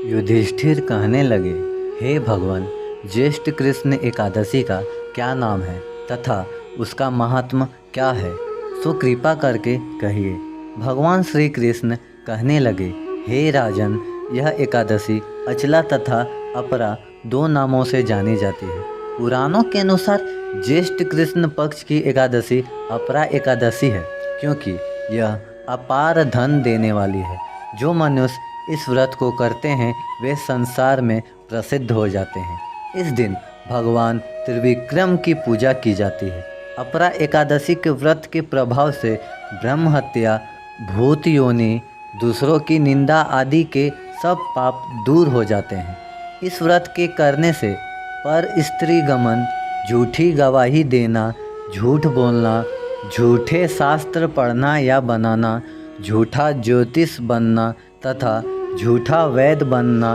युधिष्ठिर कहने लगे, हे भगवान, ज्येष्ठ कृष्ण एकादशी का क्या नाम है तथा उसका महात्म क्या है, सो कृपा करके कहिए। भगवान श्री कृष्ण कहने लगे, हे राजन, यह एकादशी अचला तथा अपरा दो नामों से जानी जाती है। पुराणों के अनुसार ज्येष्ठ कृष्ण पक्ष की एकादशी अपरा एकादशी है, क्योंकि यह अपार धन देने वाली है। जो मनुष्य इस व्रत को करते हैं वे संसार में प्रसिद्ध हो जाते हैं। इस दिन भगवान त्रिविक्रम की पूजा की जाती है। अपरा एकादशी के व्रत के प्रभाव से ब्रह्म हत्या, भूत योनि, दूसरों की निंदा आदि के सब पाप दूर हो जाते हैं। इस व्रत के करने से पर स्त्री गमन, झूठी गवाही देना, झूठ बोलना, झूठे शास्त्र पढ़ना या बनाना, झूठा ज्योतिष बनना तथा झूठा वैद्य बनना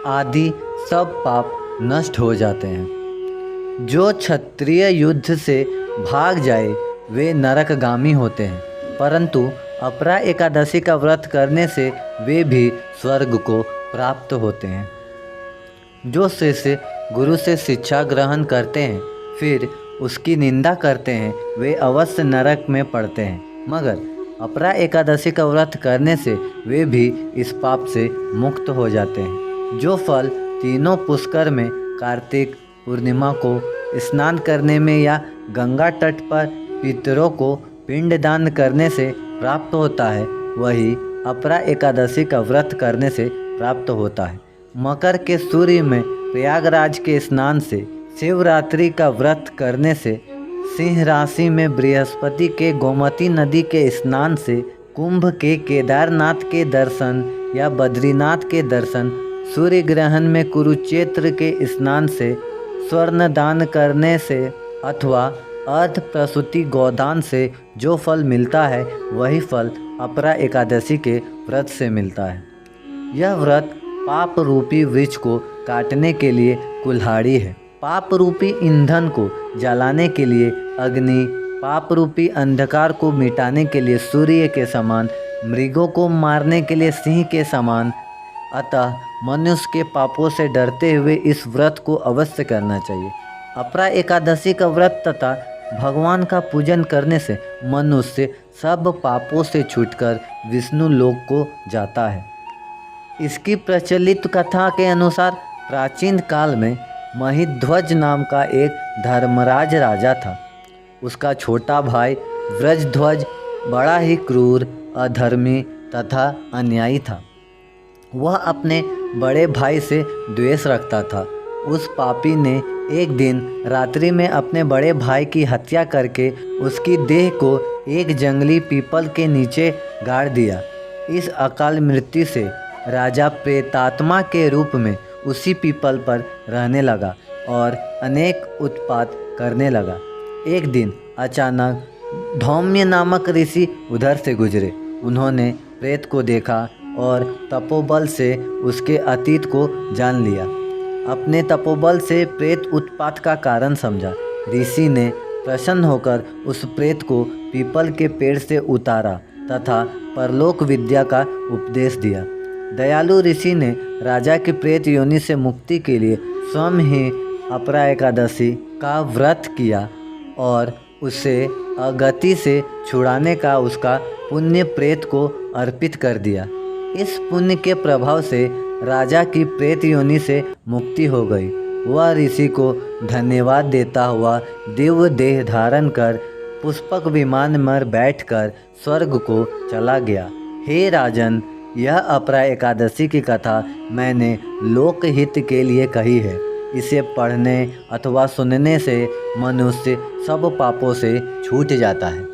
आदि सब पाप नष्ट हो जाते हैं। जो क्षत्रिय युद्ध से भाग जाए वे नरकगामी होते हैं, परंतु अपरा एकादशी का व्रत करने से वे भी स्वर्ग को प्राप्त होते हैं। जो शिष्य गुरु से शिक्षा ग्रहण करते हैं फिर उसकी निंदा करते हैं वे अवश्य नरक में पड़ते हैं, मगर अपरा एकादशी का व्रत करने से वे भी इस पाप से मुक्त हो जाते हैं। जो फल तीनों पुष्कर में कार्तिक पूर्णिमा को स्नान करने में या गंगा तट पर पितरों को पिंडदान करने से प्राप्त होता है, वही अपरा एकादशी का व्रत करने से प्राप्त होता है। मकर के सूर्य में प्रयागराज के स्नान से, शिवरात्रि का व्रत करने से, सिंह राशि में बृहस्पति के गोमती नदी के स्नान से, कुंभ के केदारनाथ के दर्शन या बद्रीनाथ के दर्शन, सूर्य ग्रहण में कुरुक्षेत्र के स्नान से, स्वर्ण दान करने से अथवा अर्ध प्रसूति गोदान से जो फल मिलता है वही फल अपरा एकादशी के व्रत से मिलता है। यह व्रत पाप रूपी वृक्ष को काटने के लिए कुल्हाड़ी है। पाप रूपी ईंधन को जलाने के लिए अग्नि, पाप रूपी अंधकार को मिटाने के लिए सूर्य के समान, मृगों को मारने के लिए सिंह के समान। अतः मनुष्य के पापों से डरते हुए इस व्रत को अवश्य करना चाहिए। अपरा एकादशी का व्रत तथा भगवान का पूजन करने से मनुष्य सब पापों से छूटकर विष्णु लोक को जाता है। इसकी प्रचलित कथा के अनुसार प्राचीन काल में महिध्वज नाम का एक धर्मराज राजा था। उसका छोटा भाई व्रजध्वज बड़ा ही क्रूर, अधर्मी तथा अन्यायी था। वह अपने बड़े भाई से द्वेष रखता था। उस पापी ने एक दिन रात्रि में अपने बड़े भाई की हत्या करके उसकी देह को एक जंगली पीपल के नीचे गाड़ दिया। इस अकाल मृत्यु से राजा प्रेतात्मा के रूप में उसी पीपल पर रहने लगा और अनेक उत्पात करने लगा। एक दिन अचानक धौम्य नामक ऋषि उधर से गुजरे। उन्होंने प्रेत को देखा और तपोबल से उसके अतीत को जान लिया। अपने तपोबल से प्रेत उत्पात का कारण समझा। ऋषि ने प्रसन्न होकर उस प्रेत को पीपल के पेड़ से उतारा तथा परलोक विद्या का उपदेश दिया। दयालु ऋषि ने राजा की प्रेत योनि से मुक्ति के लिए स्वयं ही अपरा एकादशी का व्रत किया और उसे अगति से छुड़ाने का उसका पुण्य प्रेत को अर्पित कर दिया। इस पुण्य के प्रभाव से राजा की प्रेत योनि से मुक्ति हो गई। वह ऋषि को धन्यवाद देता हुआ दिव्य देह धारण कर पुष्पक विमान में बैठकर स्वर्ग को चला गया। हे राजन, यह अपरा एकादशी की कथा मैंने लोकहित के लिए कही है। इसे पढ़ने अथवा सुनने से मनुष्य सब पापों से छूट जाता है।